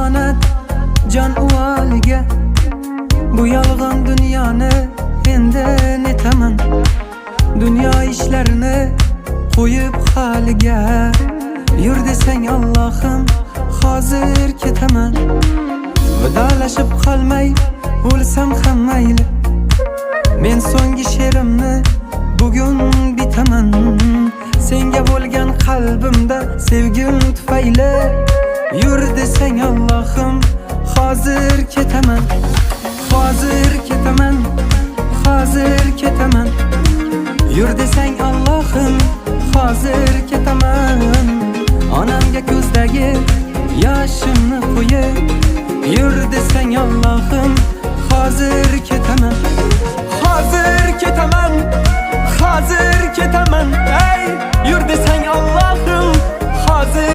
omonat jon uvoliga. Bu yolg'on dunyoni endi netaman, dunyo ishlarini qo'yib haliga. Yur desang Allohim, hozir ketaman. Vidolashib qolmay o'lsam ham mayli, men so'nggi she'rimni bugun bitaman. Senga bo'lgan qalbimda sevgim tufayli. Yur desang Allohim, hozir ketaman. Hozir ketaman, hozir ketaman. Yur desang Allohim, hozir ketaman. Onamga ko'zdagi yoshimni qo'yib, yur desang Allohim, hozir ketaman. Hozir ketaman, hozir ketaman. Ey, yur desang Allohim, hozir